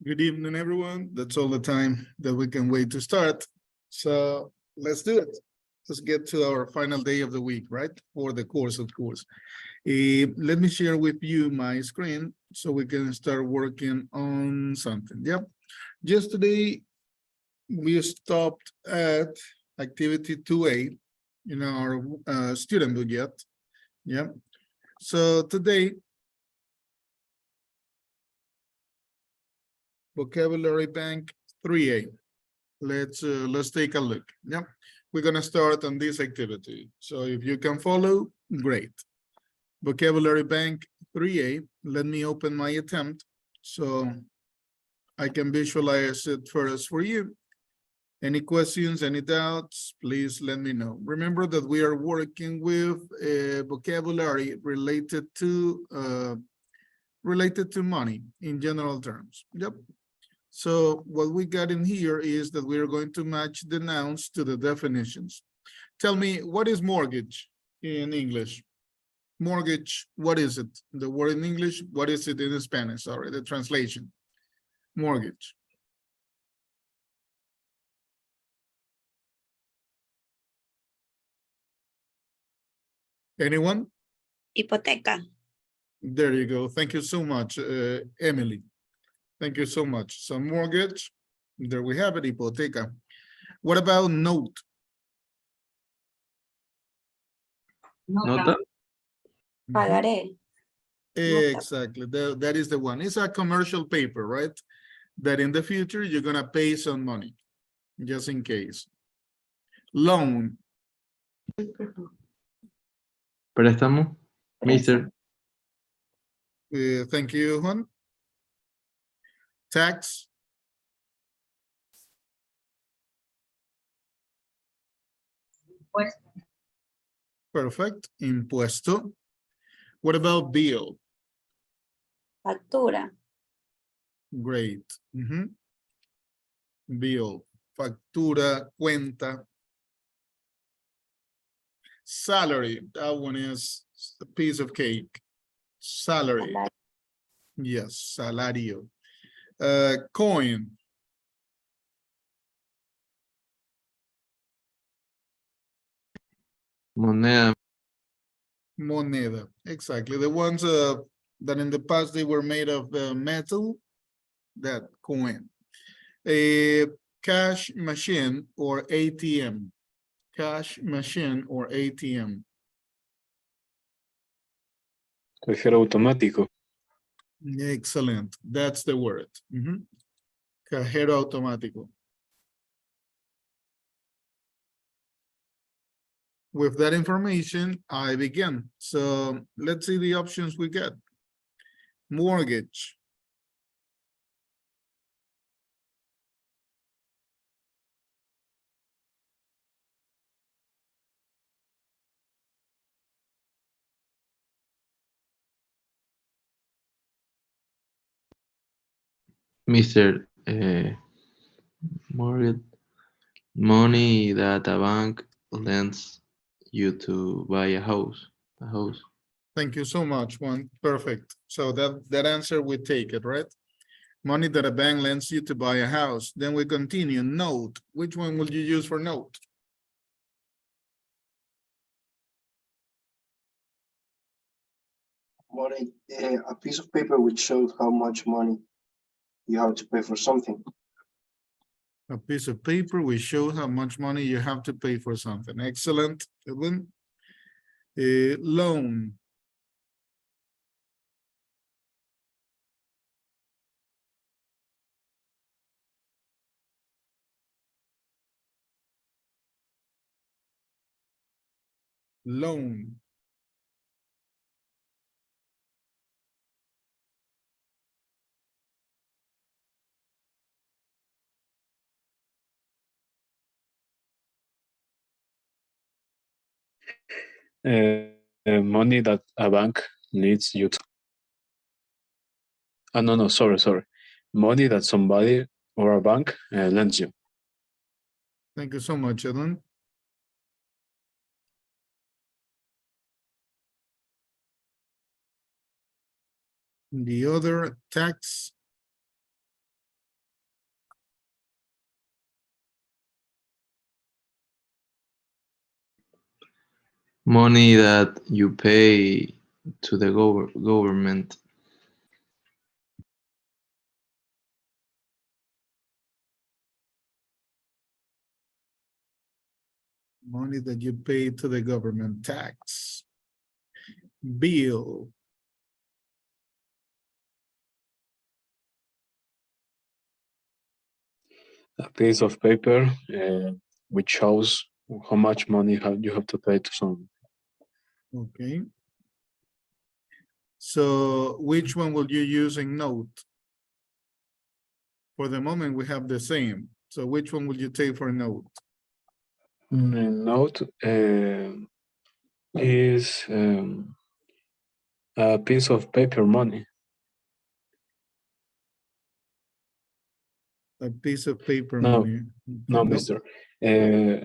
Good evening, everyone. That's all the time that we can wait to start. So let's do it. Let's get to our final day of the week, right? For the course, of course. Let me share with you my screen so we can start working on something. Yep. Yesterday, we stopped at activity 2A in our student book yet. Yep. So today, vocabulary bank 3A. Let's take a look. Yeah, we're gonna start on this activity. So if you can follow, great. Vocabulary bank 3A. Let me open my attempt so I can visualize it first for you. Any questions, any doubts, please let me know. Remember that we are working with vocabulary related to money in general terms. Yep. So what we got in here is that we are going to match the nouns to the definitions. Tell me, what is mortgage in English? Mortgage, what is it? The word in English, what is it in Spanish? Sorry, the translation. Mortgage. Anyone? Hipoteca. There you go. Thank you so much, Emily. Thank you so much. So mortgage, there we have it, hipoteca. What about note? Nota. Pagaré. Exactly, that is the one. It's a commercial paper, right? That in the future, you're gonna pay some money, just in case. Loan. Préstamo. Mister. Thank you, Juan. Tax. Perfect. Impuesto. What about bill? Factura. Great. Bill. Factura, cuenta. Salary. That one is a piece of cake. Salary. Yes, salario. Coin. Moneda. Moneda. Exactly. The ones that in the past they were made of metal, that coin. A cash machine or ATM. Cash machine or ATM. Cajero automático. Excellent. That's the word. Cajero automático. With that information, I begin. So let's see the options we get. Mortgage. Mister. Mortgage. Money that a bank lends you to buy a house. Thank you so much, Juan. Perfect. So that answer, we take it, right? Money that a bank lends you to buy a house. Then we continue. Note. Which one will you use for note? Money, a piece of paper which shows how much money you have to pay for something. A piece of paper which shows how much money you have to pay for something. Excellent. Good one. Loan. Loan. Money that a bank needs you to. No, sorry. Money that somebody or a bank lends you. Thank you so much, Edwin. The other, tax. Money that you pay to the government. Money that you pay to the government, tax. Bill. A piece of paper which shows how much money you have to pay to someone. Okay. So which one will you use in note? For the moment, we have the same. So which one will you take for note? Note is a piece of paper money. A piece of paper No, money. No, Okay, mister.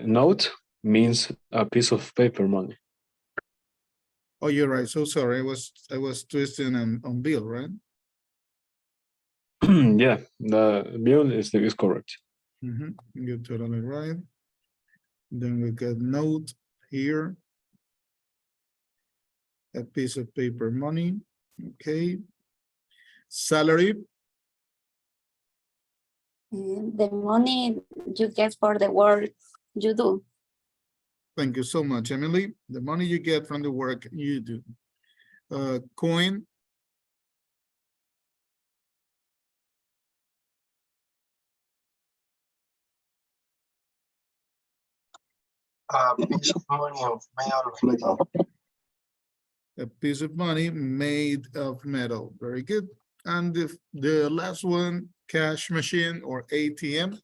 Note means a piece of paper money. Oh, you're right. So sorry. I was twisting on bill, right? Yeah, the bill is correct. You're totally right. Then we got note here. A piece of paper money. Okay. Salary. The money you get for the work you do. Thank you so much, Emily. The money you get from the work you do. Coin. A piece of money made out of metal. A piece of money made of metal. Very good. And the last one, cash machine or ATM.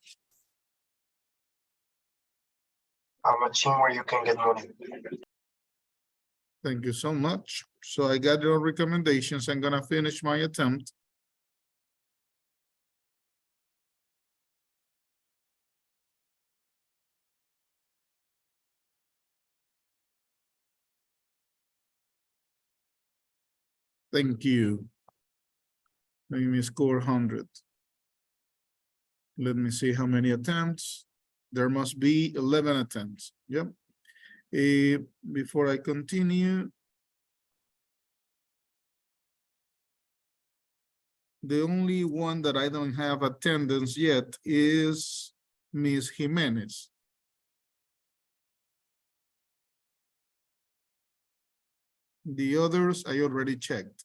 A machine where you can get money. Thank you so much. So I got your recommendations. I'm gonna finish my attempt. Thank you. Let me score 100. Let me see how many attempts. There must be 11 attempts. Yep. Before I continue, the only one that I don't have attendance yet is Miss Jimenez. The others I already checked.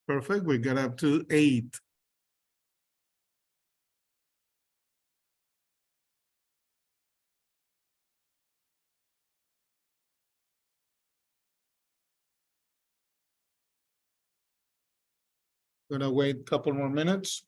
Perfect, we got up to 8. Gonna wait a couple more minutes.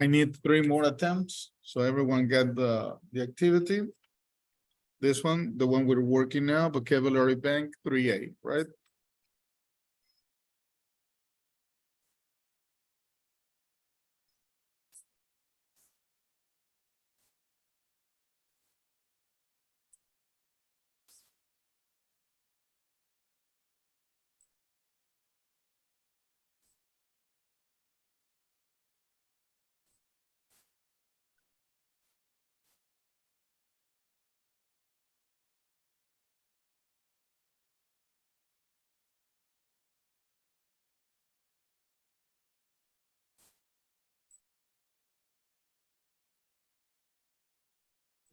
I need 3 more attempts, so everyone get the activity. This one, the one we're working now, vocabulary bank 3A, right?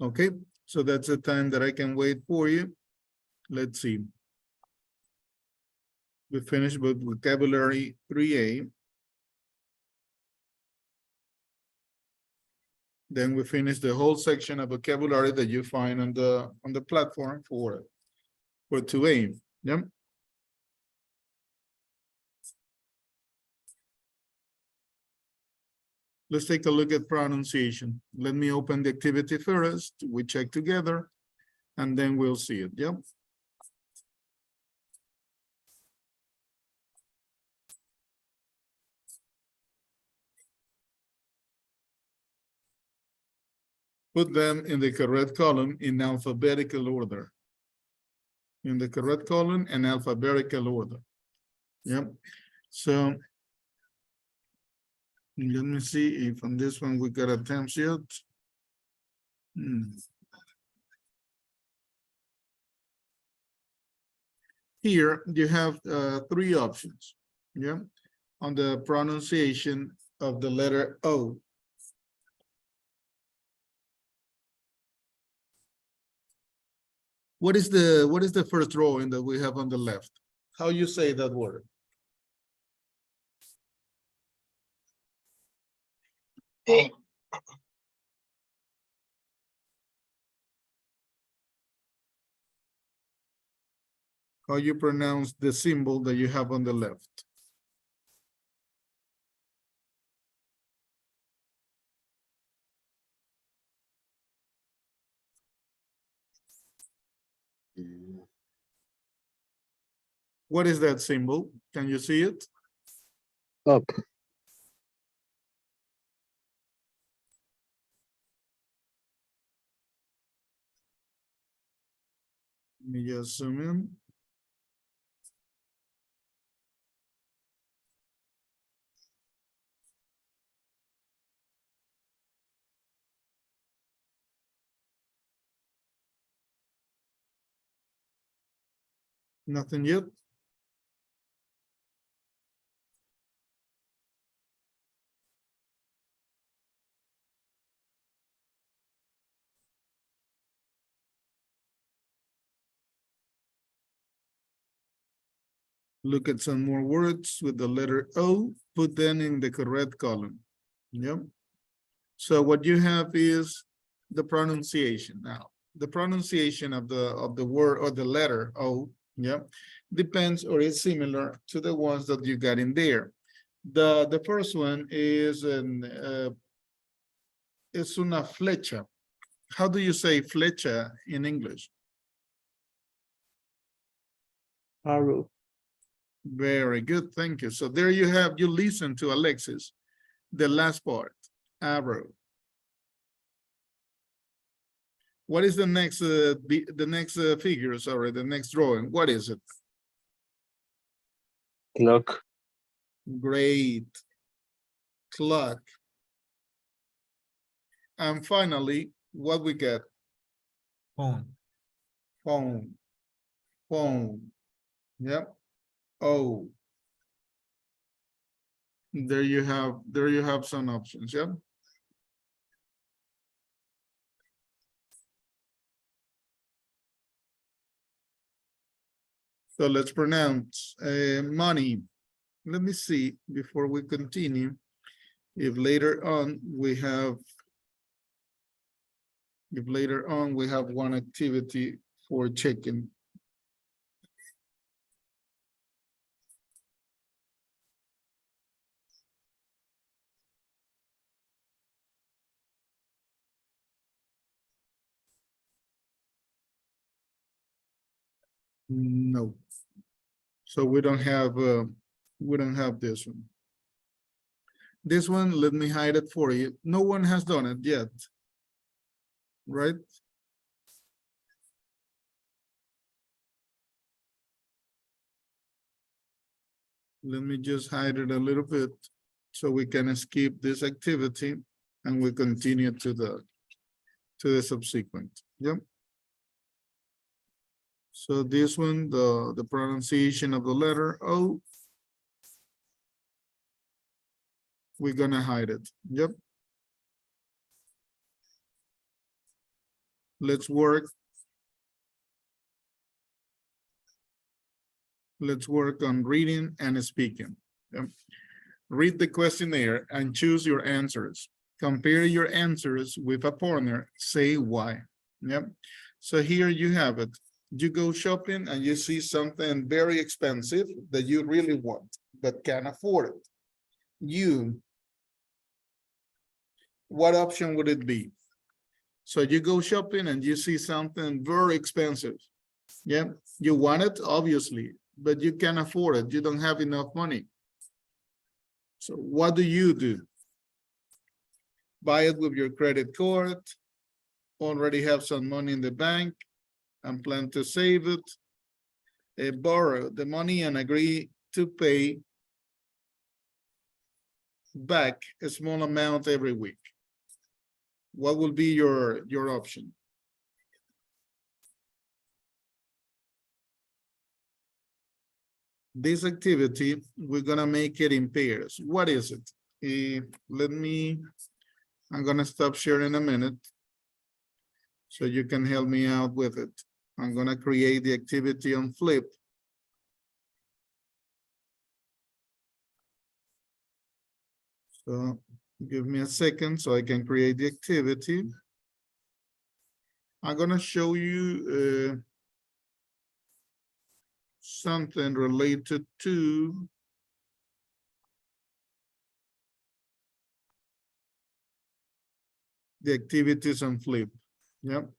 Okay, so that's the time that I can wait for you. Let's see. We finished with vocabulary 3A. Then we finish the whole section of vocabulary that you find on the platform for 2A. Yep. Let's take a look at pronunciation. Let me open the activity first. We check together and then we'll see it. Yep. Put them in the correct column in alphabetical order. In the correct column and alphabetical order. Yep. So let me see if on this one we got attempts yet. Here you have 3 options. Yeah. On the pronunciation of the letter O. What is the first drawing that we have on the left? How you say that word? A. How you pronounce the symbol that you have on the left? What is that symbol? Can you see it? Up. Let me just zoom in. Nothing yet? Look at some more words with the letter O, put them in the correct column. Yep. So what you have is the pronunciation. Now, the pronunciation of the word or the letter O, yep, depends or is similar to the ones that you got in there. The first one is es una flecha. How do you say flecha in English? Arrow. Very good, thank you. So there you have, you listen to Alexis, the last part, arrow. What is the next figure, sorry, the next drawing? What is it? Clock. Great. Clock. And finally, what we get? Phone. Phone. Phone. Yep. Oh. There you have some options, yeah. So let's pronounce money. Let me see before we continue if later on we have one activity for checking. No. So we don't have this one. This one, let me hide it for you. No one has done it yet. Right? Let me just hide it a little bit so we can skip this activity and we continue to the subsequent. Yep. So this one, the pronunciation of the letter O, we're gonna hide it. Yep. Let's work. Let's work on reading and speaking. Yep. Read the questionnaire and choose your answers. Compare your answers with a partner. Say why. Yep. So here you have it. You go shopping and you see something very expensive that you really want, but can't afford it. What option would it be? So you go shopping and you see something very expensive. Yeah, you want it, obviously, but you can't afford it. You don't have enough money. So what do? Buy it with your credit card, already have some money in the bank, and plan to save it, borrow the money and agree to pay back a small amount every week. What will be your option? This activity, we're gonna make it in pairs. What is it? I'm gonna stop sharing a minute so you can help me out with it. I'm gonna create the activity on Flip. So give me a second so I can create the activity. I'm gonna show you something related to the activities on Flip. Yep.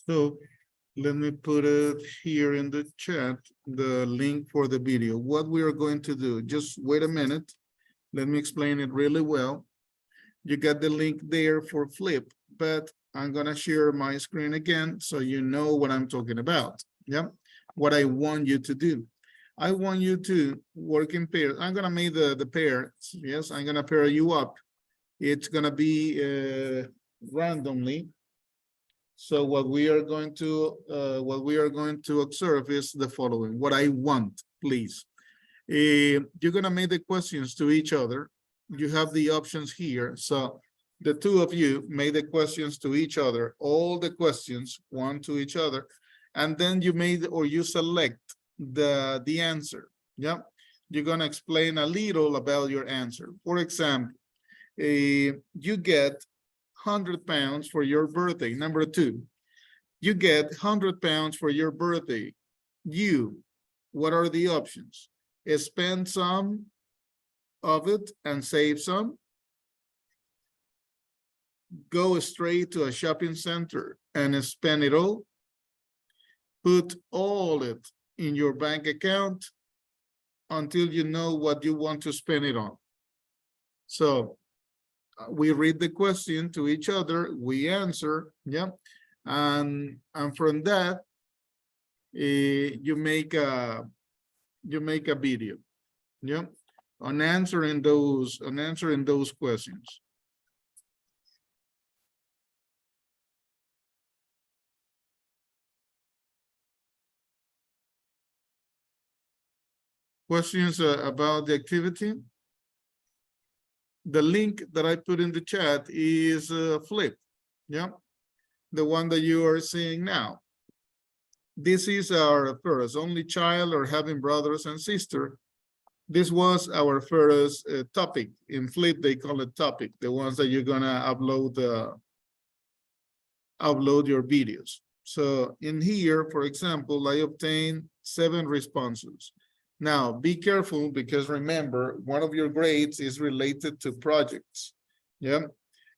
So let me put it here in the chat, the link for the video. What we are going to do, just wait a minute. Let me explain it really well. You got the link there for Flip, but I'm gonna share my screen again so you know what I'm talking about. Yeah, what I want you to do. I want you to work in pairs. I'm gonna make the pair. Yes, I'm gonna pair you up. It's gonna be randomly. So what we are going to observe is the following. What I want, please. You're gonna make the questions to each other. You have the options here. So the two of you make the questions to each other, all the questions, one to each other, and then you made or you select the answer. Yeah, you're gonna explain a little about your answer. For example, you get 100 pounds for your birthday. Number two, you get 100 pounds for your birthday. What are the options? Spend some of it and save some. Go straight to a shopping center and spend it all. Put all it in your bank account until you know what you want to spend it on. So we read the question to each other, we answer, yeah, and from that, you make a video, yeah, on answering those questions. Questions about the activity? The link that I put in the chat is Flip, yeah, the one that you are seeing now. This is our first only child or having brothers and sister. This was our first topic. In Flip, they call it topic, the ones that you're gonna upload your videos. So in here, for example, I obtained 7 responses. Now, be careful because remember, one of your grades is related to projects. Yeah.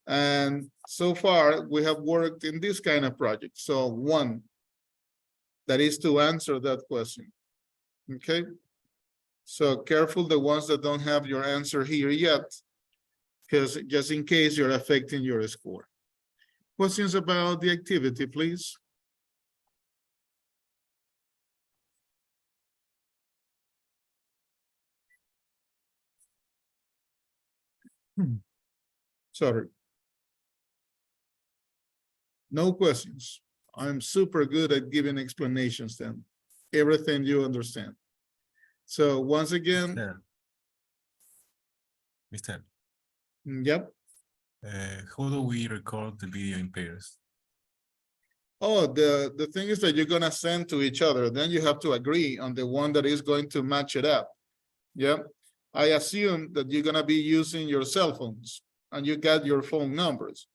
And so far, we have worked in this kind of project. So 1, That is to answer that question. Okay? So careful the ones that don't have your answer here yet, because just in case you're affecting your score. Questions about the activity, please? Sorry. No questions. I'm super good at giving explanations then. Everything you understand. So once again, Mister, yep. how do we record the video in pairs? Oh, the thing is that you're gonna send to each other. Then you have to agree on the one that is going to match it up. Yep. I assume that you're gonna be using your cell phones and you got your phone numbers.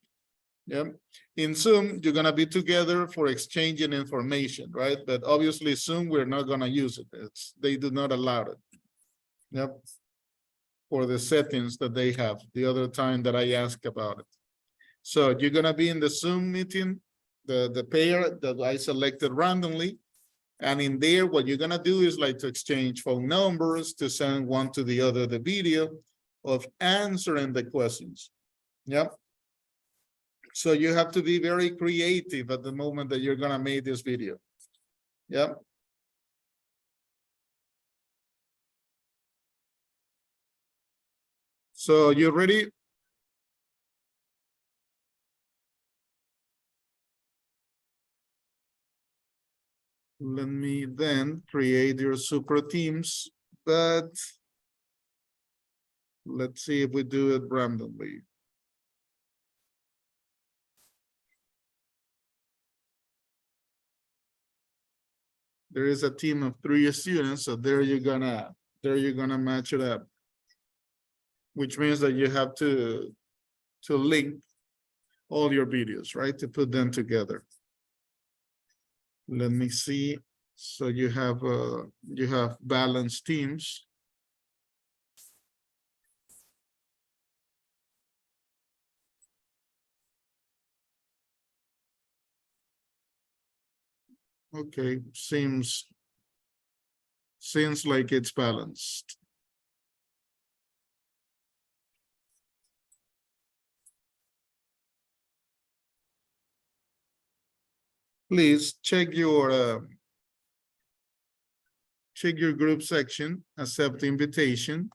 Yep. In Zoom, you're gonna be together for exchanging information, right? But obviously Zoom, we're not gonna use it. They do not allow it. Yep. For the settings that they have the other time that I asked about it. So you're gonna be in the Zoom meeting, the pair that I selected randomly. And in there, what you're gonna do is like to exchange phone numbers, to send one to the other, the video of answering the questions. Yep. So you have to be very creative at the moment that you're gonna make this video. Yep. So you ready? Let me then create your super teams, but let's see if we do it randomly. There is a team of 3 students, so there you're gonna match it up. Which means that you have to link all your videos, right? To put them together. Let me see. So you have balanced teams. Okay, seems like it's balanced. Please check your group section, accept the invitation.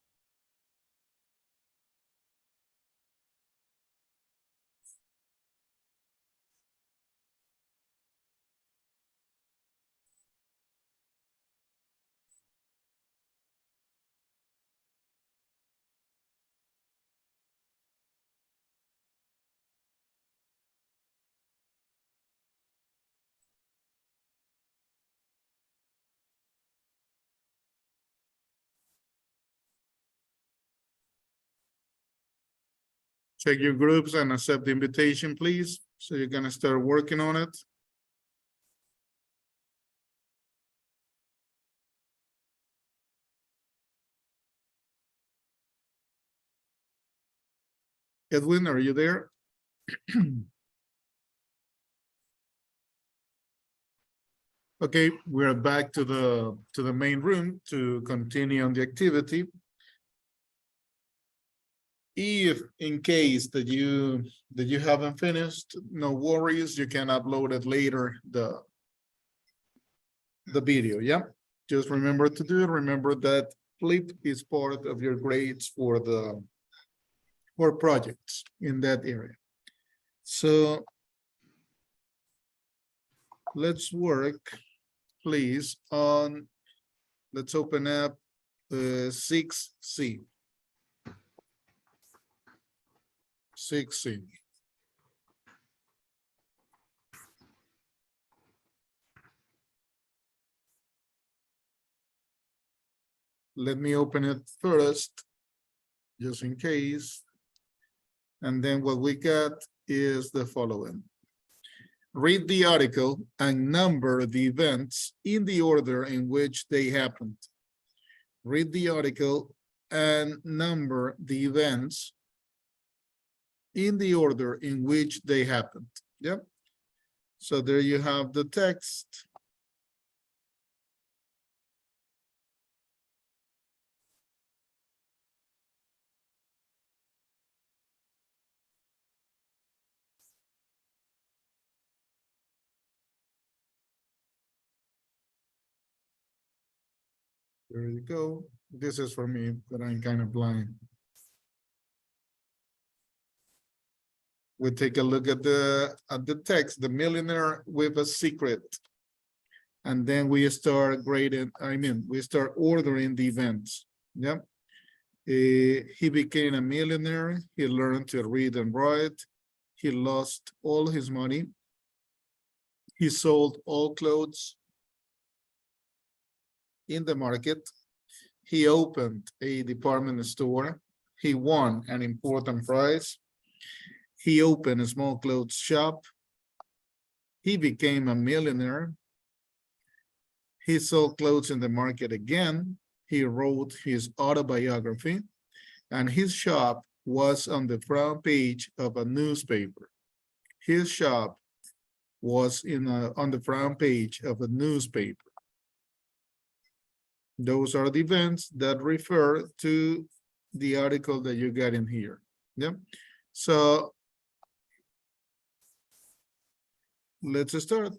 Check your groups and accept the invitation, please. So you're gonna start working on it. Edwin, are you there? Okay, we're back to the main room to continue on the activity. If in case that you haven't finished, no worries, you can upload it later, the video, yeah? Just remember to do it. Remember that flip is part of your grades for projects in that area. So let's work, please, on, let's open up 6C. 6C. Let me open it first, just in case. And then what we got is the following. Read the article and number the events in the order in which they happened. Read the article and number the events in the order in which they happened. Yep. So there you have the text. There you go. This is for me that I'm kind of blind. We take a look at the text, the millionaire with a secret. And then we start grading, we start ordering the events. Yep. He became a millionaire. He learned to read and write. He lost all his money. He sold all clothes in the market. He opened a department store. He won an important prize. He opened a small clothes shop. He became a millionaire. He sold clothes in the market again. He wrote his autobiography, and his shop was on the front page of a newspaper. His shop was on the front page of a newspaper. Those are the events that refer to the article that you got in here. Yeah. So let's start.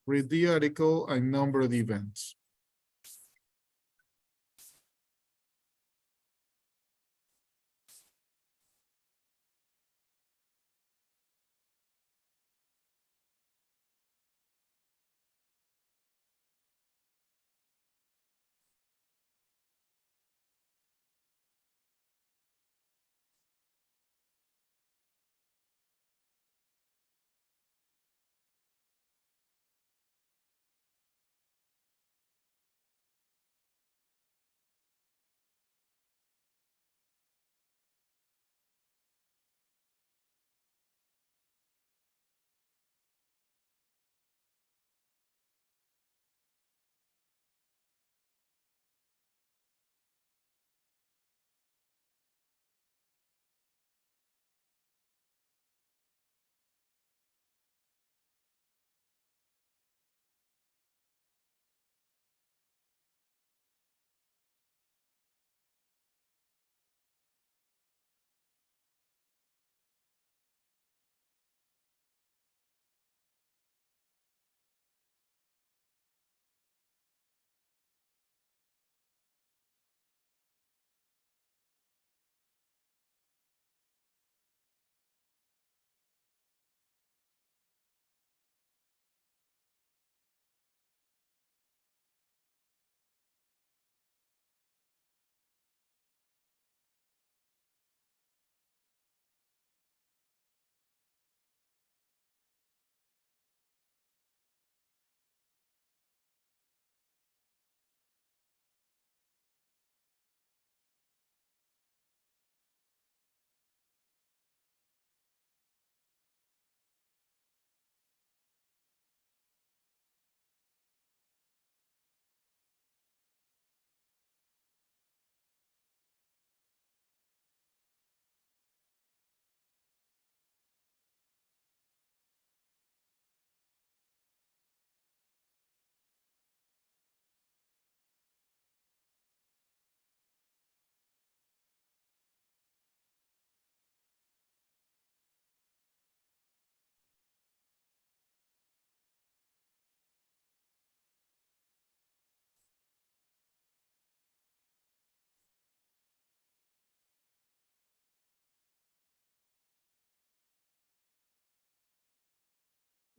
Read the article and number the events.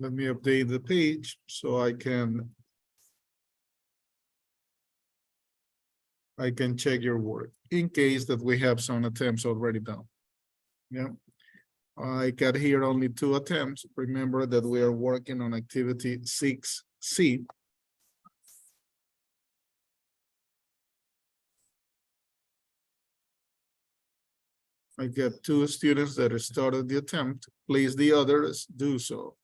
Let me update the page so I can check your work in case that we have some attempts already done. Yeah. I got here only 2 attempts. Remember that we are working on activity 6C. I got 2 students that started the attempt. Please, the others do so.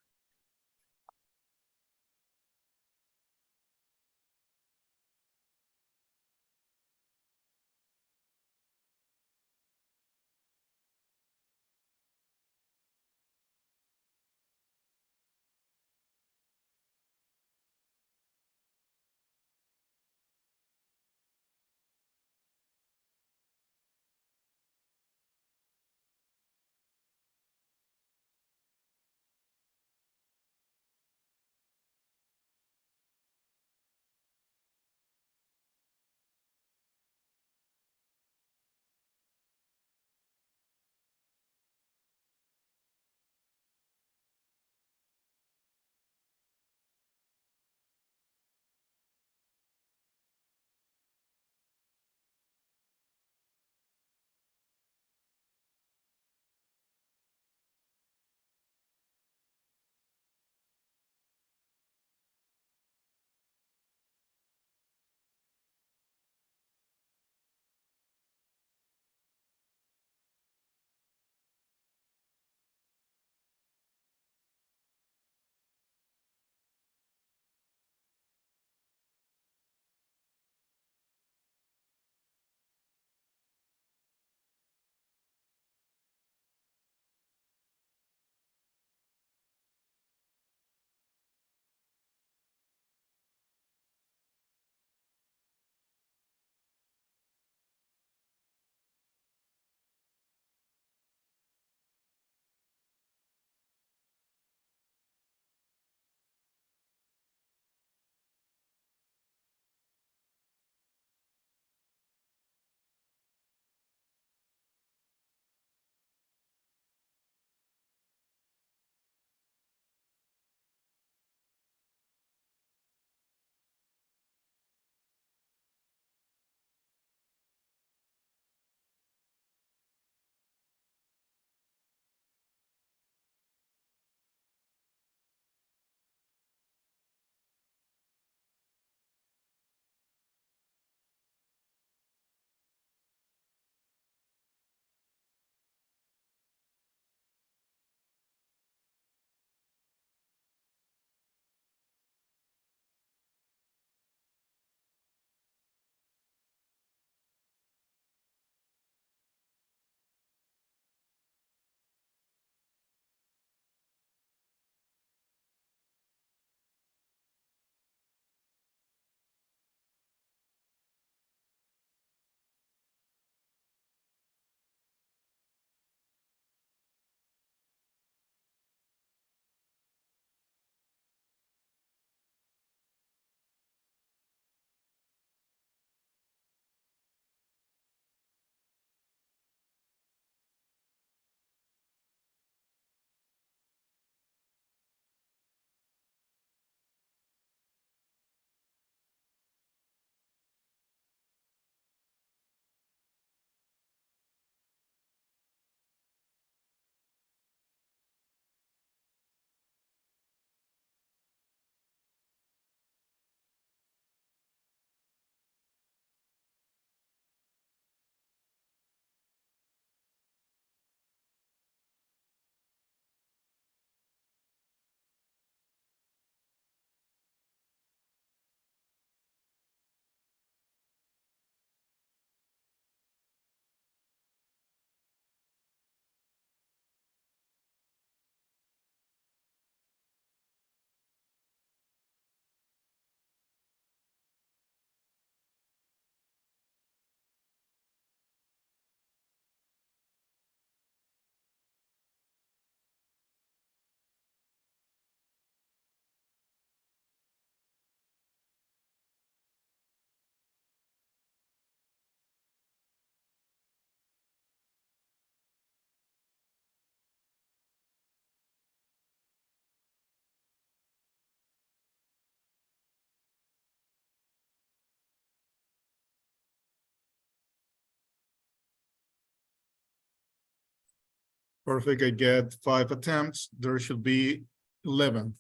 Perfect, I get 5 attempts. There should be 11.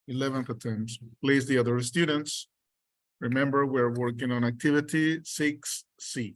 11th attempts. Please, the other students. Remember, we're working on activity 6C.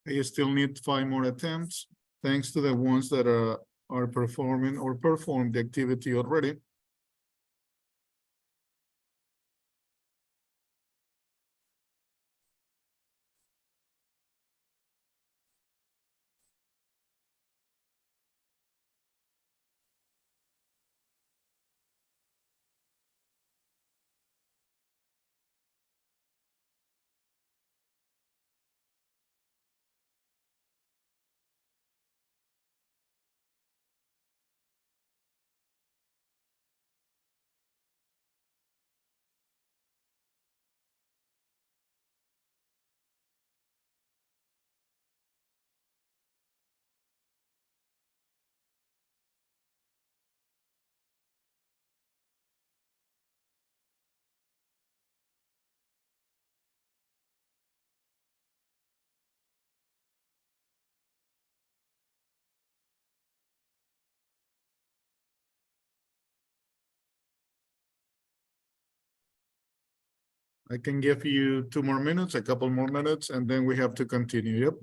You still need 5 more attempts, thanks to the ones that are performing or performed the activity already. I can give you 2 more minutes, a couple more minutes, and then we have to continue. Yep.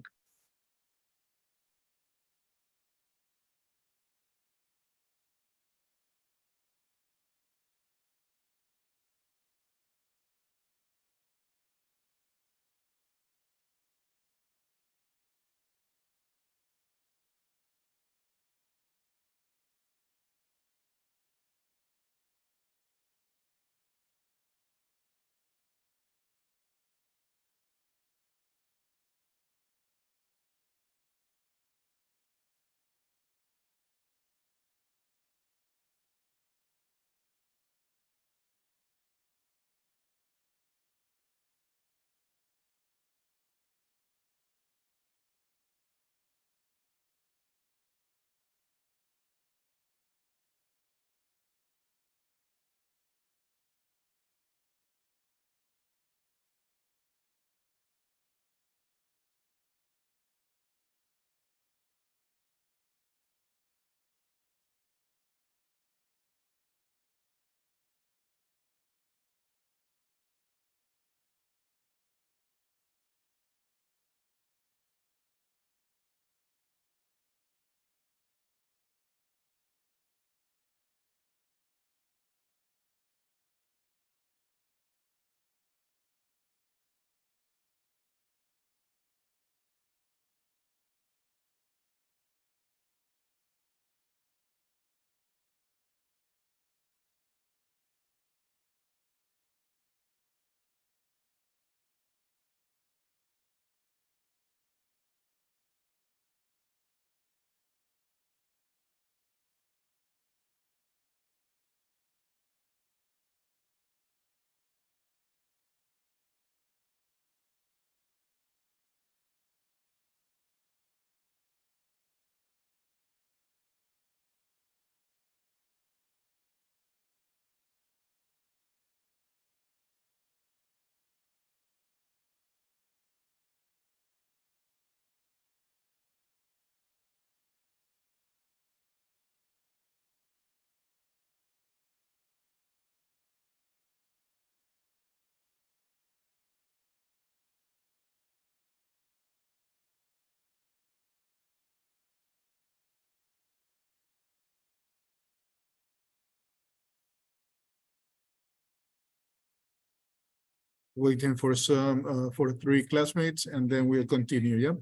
Waiting for some, for 3 classmates, and then we'll continue, yeah?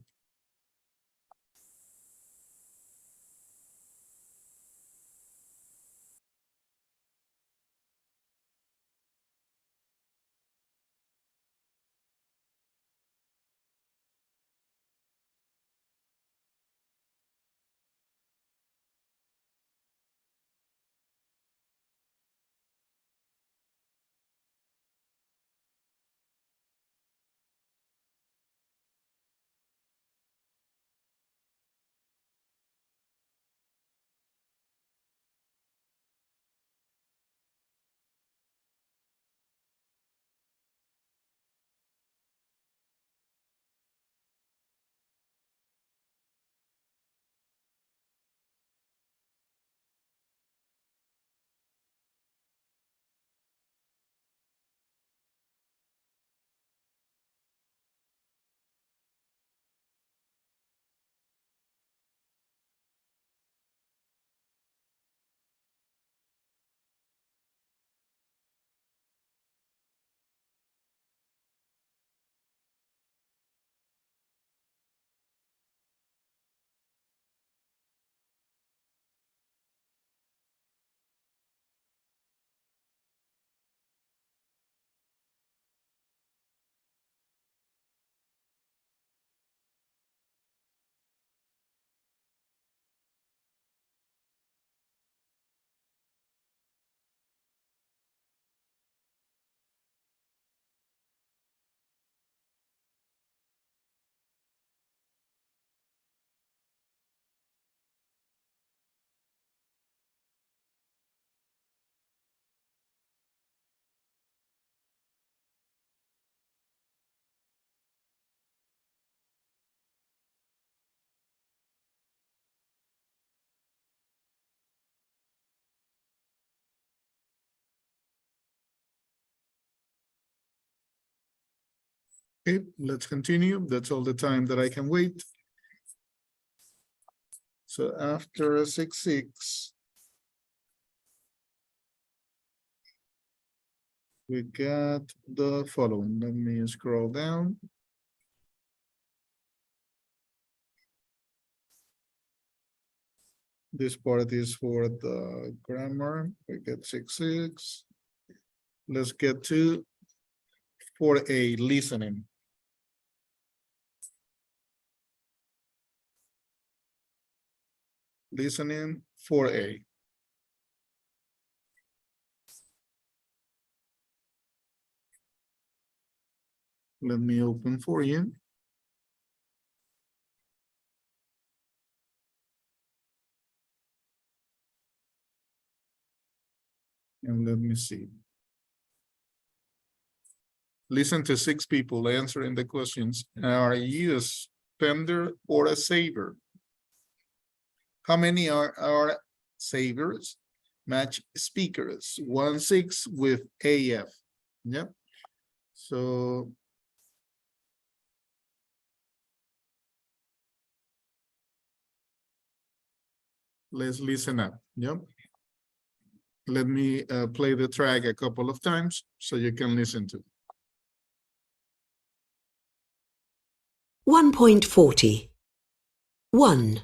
Okay, let's continue. That's all the time that I can wait. So after 6, we got the following. Let me scroll down. This part is for the grammar. We get 6. Let's get to 4A, listening. Listening 4A. Let me open for you. And let me see. Listen to 6 people answering the questions. Are you a spender or a saver? How many are savers? Match speakers. 1, 6 with AF. Yep. So let's listen up. Yep. Let me play the track a couple of times so you can listen to. 1.40. 1.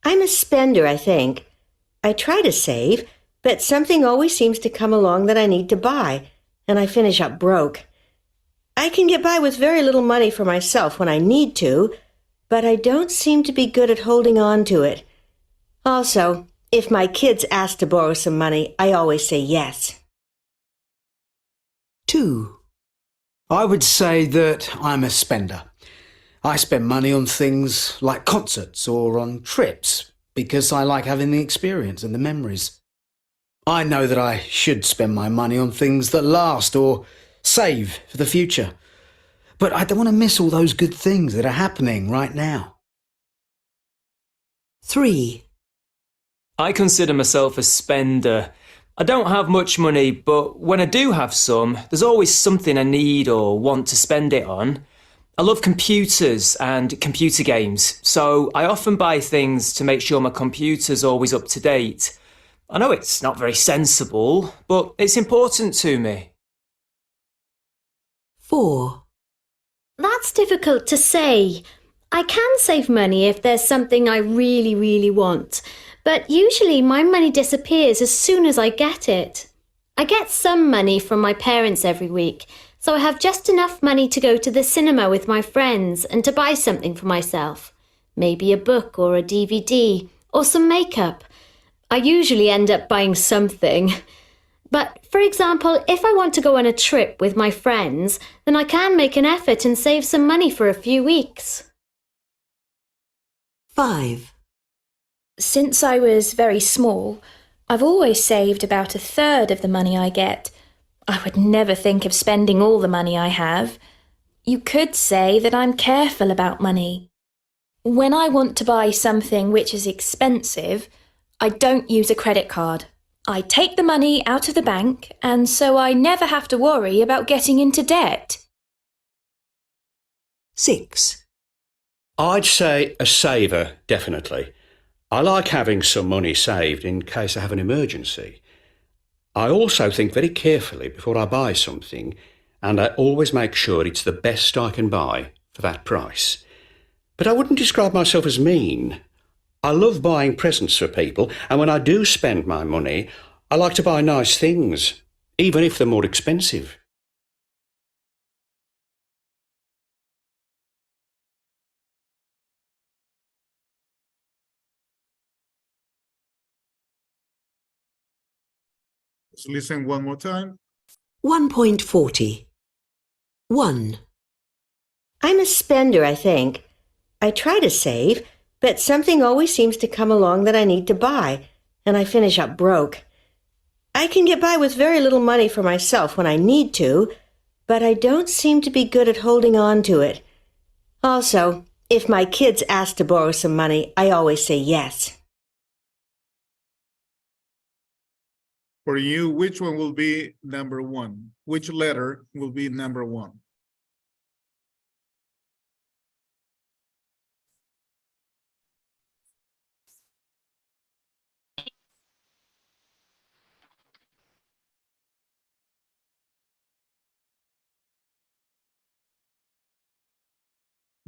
I'm a spender, I think. I try to save, but something always seems to come along that I need to buy, and I finish up broke. I can get by with very little money for myself when I need to, but I don't seem to be good at holding on to it. Also, if my kids ask to borrow some money, I always say yes. 2. I would say that I'm a spender. I spend money on things like concerts or on trips because I like having the experience and the memories. I know that I should spend my money on things that last or save for the future, but I don't want to miss all those good things that are happening right now. 3. I consider myself a spender. I don't have much money, but when I do have some, there's always something I need or want to spend it on. I love computers and computer games, so I often buy things to make sure my computer's always up to date. I know it's not very sensible, but it's important to me. 4, That's difficult to say. I can save money if there's something I really, really want, but usually my money disappears as soon as I get it. I get some money from my parents every week, so I have just enough money to go to the cinema with my friends and to buy something for myself. Maybe a book or a DVD or some makeup. I usually end up buying something. But, for example, if I want to go on a trip with my friends, then I can make an effort and save some money for a few weeks. 5, Since I was very small, I've always saved about a third of the money I get. I would never think of spending all the money I have. You could say that I'm careful about money. When I want to buy something which is expensive, I don't use a credit card. I take the money out of the bank, and so I never have to worry about getting into debt. 6, I'd say a saver, definitely. I like having some money saved in case I have an emergency. I also think very carefully before I buy something, and I always make sure it's the best I can buy for that price. But I wouldn't describe myself as mean. I love buying presents for people, and when I do spend my money, I like to buy nice things, even if they're more expensive. Let's listen one more time. 1.40. 1, I'm a spender, I think. I try to save, but something always seems to come along that I need to buy, and I finish up broke. I can get by with very little money for myself when I need to, but I don't seem to be good at holding on to it. Also, if my kids ask to borrow some money, I always say yes. For you, which one will be number 1? Which letter will be number 1?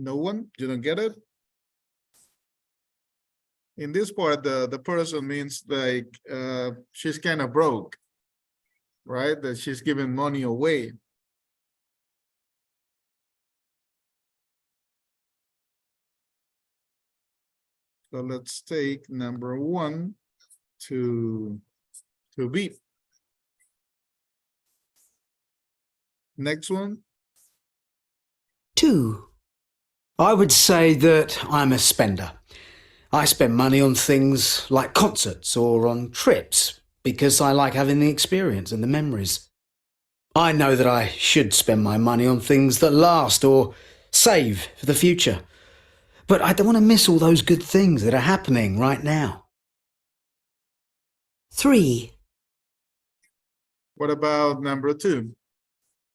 No one? You don't get it? In this part, the person means like she's kind of broke, right? That she's giving money away. So let's take number 1 to B. Next one. 2. I would say that I'm a spender. I spend money on things like concerts or on trips because I like having the experience and the memories. I know that I should spend my money on things that last or save for the future. But I don't want to miss all those good things that are happening right now. 3, What about number 2?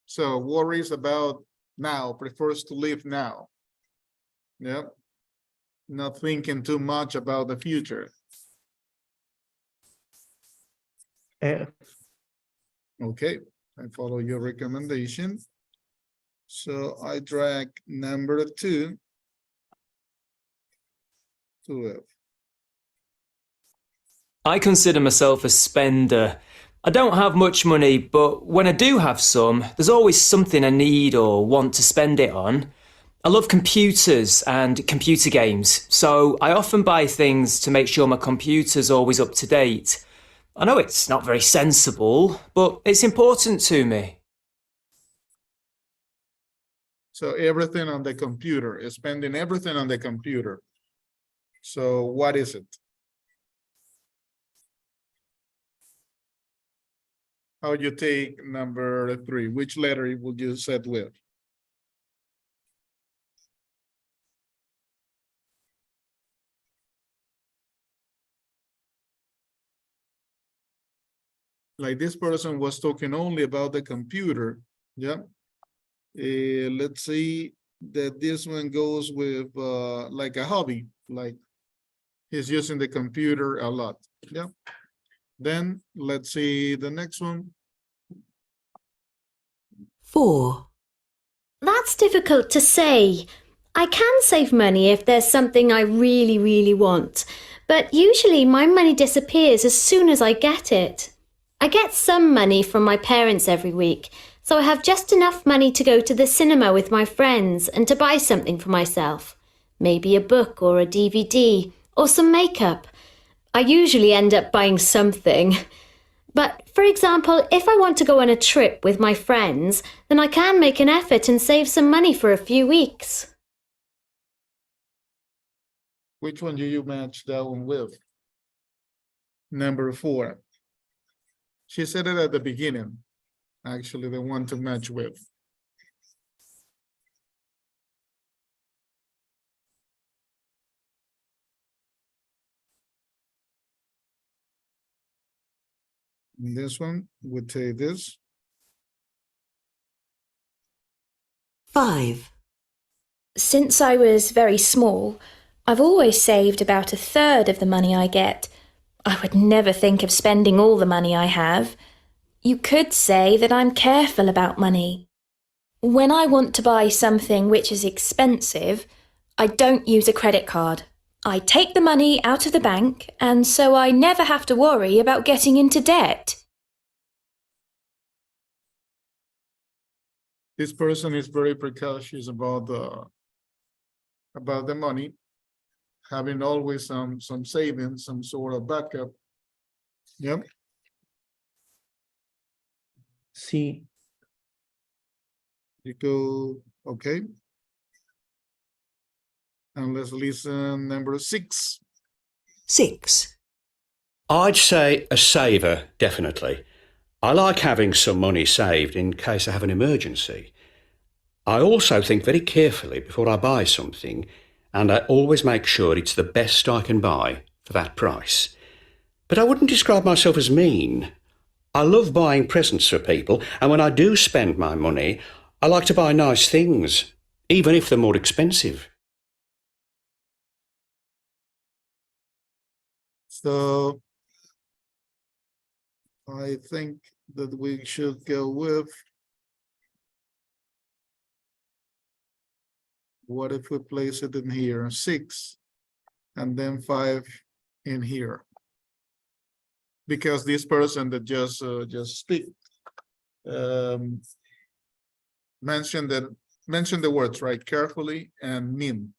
So worries about now, prefers to live now. Yep. Not thinking too much about the future. F. Okay, I follow your recommendation. So I drag number 2 to F. I consider myself a spender. I don't have much money, but when I do have some, there's always something I need or want to spend it on. I love computers and computer games, so I often buy things to make sure my computer's always up to date. I know it's not very sensible, but it's important to me. So everything on the computer, is spending everything on the computer. So what is it? How would you take number 3? Which letter would you set with? Like this person was talking only about the computer. Yeah. Let's see that this one goes with like a hobby, like he's using the computer a lot. Yeah. Then let's see the next one. 4, That's difficult to say. I can save money if there's something I really, really want, but usually my money disappears as soon as I get it. I get some money from my parents every week, so I have just enough money to go to the cinema with my friends and to buy something for myself. Maybe a book or a DVD or some makeup. I usually end up buying something. But, for example, if I want to go on a trip with my friends, then I can make an effort and save some money for a few weeks. Which one do you match that one with? Number 4. She said it at the beginning. Actually, the one to match with. And this one would take this. 5. Since I was very small, I've always saved about a third of the money I get. I would never think of spending all the money I have. You could say that I'm careful about money. When I want to buy something which is expensive, I don't use a credit card. I take the money out of the bank, and so I never have to worry about getting into debt. This person is very precautious about the money, having always some savings, some sort of backup. Yep. C. You go, okay. And let's listen number 6. 6. I'd say a saver, definitely. I like having some money saved in case I have an emergency. I also think very carefully before I buy something, and I always make sure it's the best I can buy for that price. But I wouldn't describe myself as mean. I love buying presents for people, and when I do spend my money, I like to buy nice things, even if they're more expensive. So I think that we should go with, what if we place it in here, 6, and then 5 in here? Because this person that just speak mentioned the words, right, carefully and mean,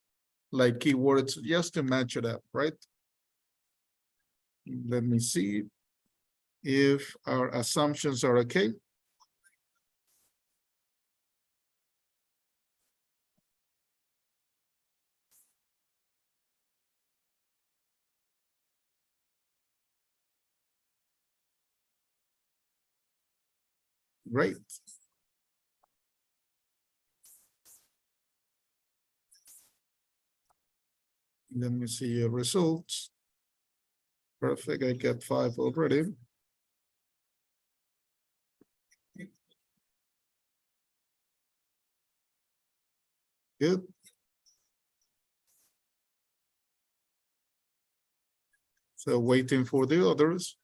like keywords, just to match it up, right? Let me see if our assumptions are okay. Great. Let me see your results. Perfect, I get 5 already. Good. So waiting for the others.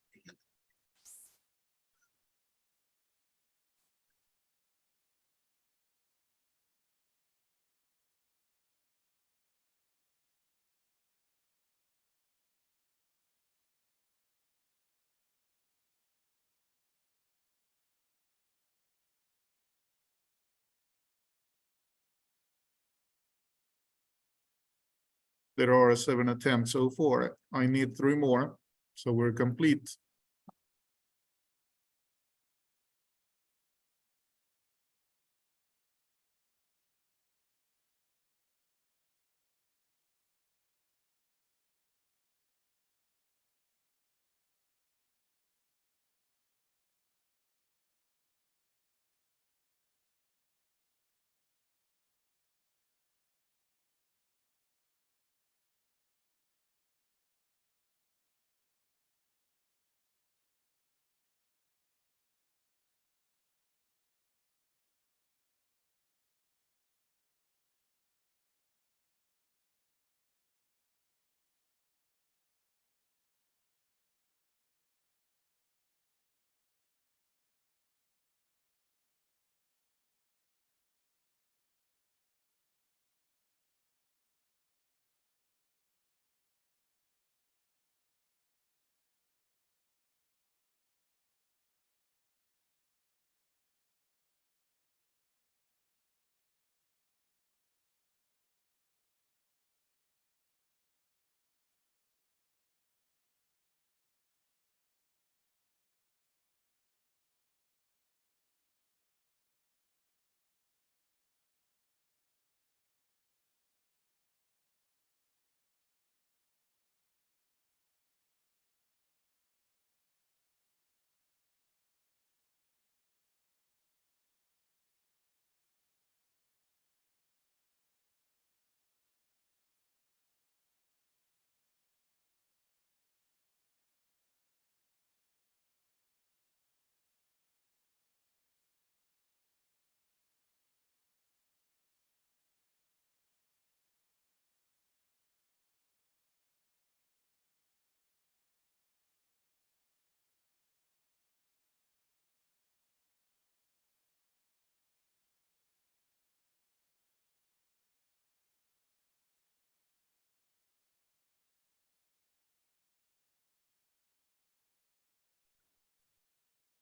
There are 7 attempts so far. I need 3 more, so we're complete.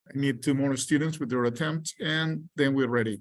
I need 2 more students with their attempts, and then we're ready.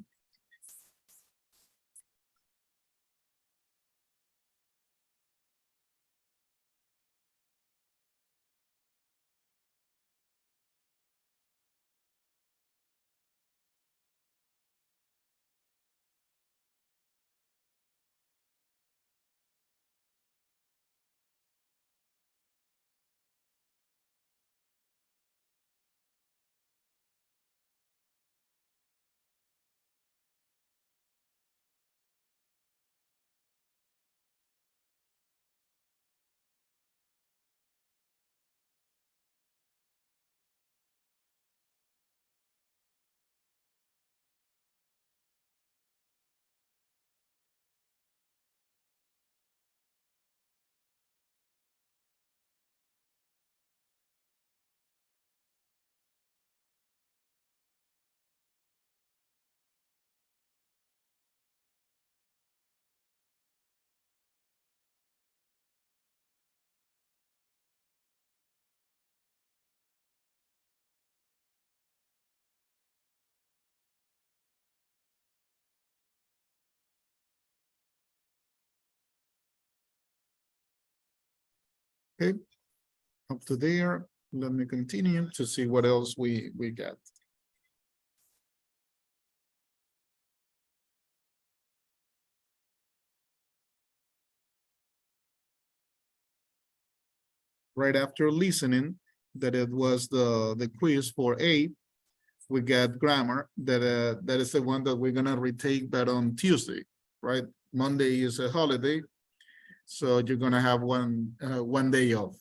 Okay, up to there. Let me continue to see what else we got. Right after listening, that it was the quiz for A, we got grammar, that is the one that we're gonna retake that on Tuesday, right? Monday is a holiday, so you're gonna have one day off.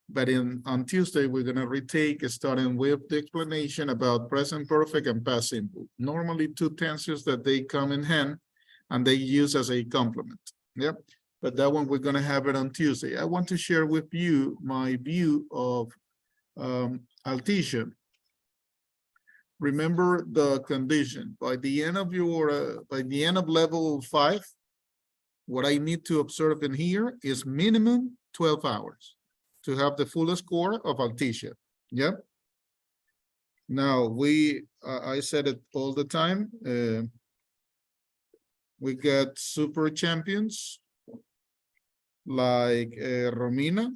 But on Tuesday, we're gonna retake, starting with the explanation about present perfect and past simple. Normally 2 tenses that they come in hand and they use as a complement. Yep. But that one, we're gonna have it on Tuesday. I want to share with you my view of Altesia. Remember the condition. By the end of level 5, what I need to observe in here is minimum 12 hours to have the full score of Altesia. Yep. Now I said it all the time. We got super champions like Romina.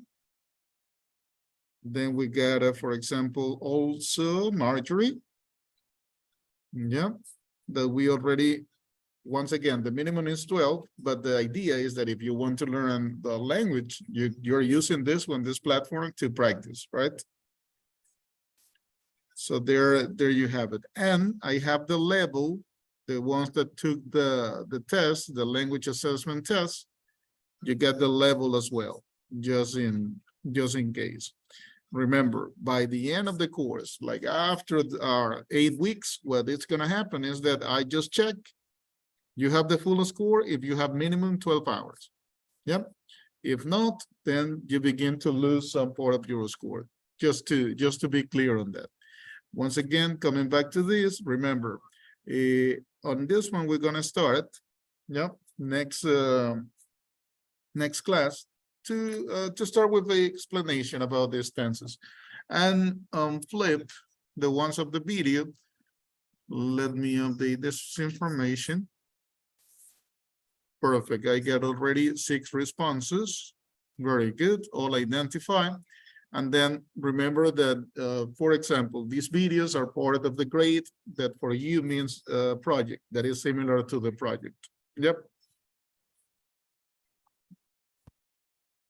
Then we got, for example, also Marjorie. Yeah, that we already, once again, the minimum is 12, but the idea is that if you want to learn the language, you're using this platform to practice, right? So there you have it. And I have the level, the ones that took the test, the language assessment test, you get the level as well, just in case. Remember, by the end of the course, like after our 8 weeks, what it's gonna happen is that I just check. You have the full score if you have minimum 12 hours. Yep. If not, then you begin to lose some part of your score. Just to be clear on that. Once again, coming back to this, remember, on this one, we're gonna start, yep, next class to start with the explanation about these tenses. And flip the ones of the video. Let me update this information. Perfect. I get already 6 responses. Very good. All identified. And then remember that, for example, these videos are part of the grade that for you means project that is similar to the project. Yep.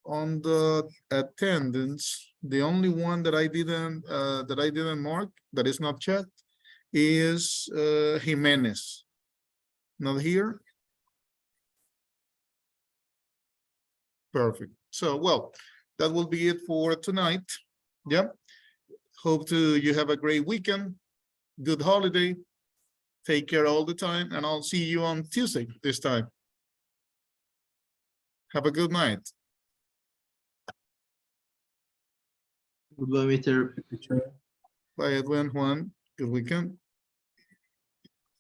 On the attendance, the only one that I didn't mark, that is not checked, is Jimenez. Not here. Perfect. So, well, that will be it for tonight. Yep. Hope you have a great weekend. Good holiday. Take care all the time, and I'll see you on Tuesday this time. Have a good night. Goodbye, Mr. Bye, Edwin, Juan. Good weekend.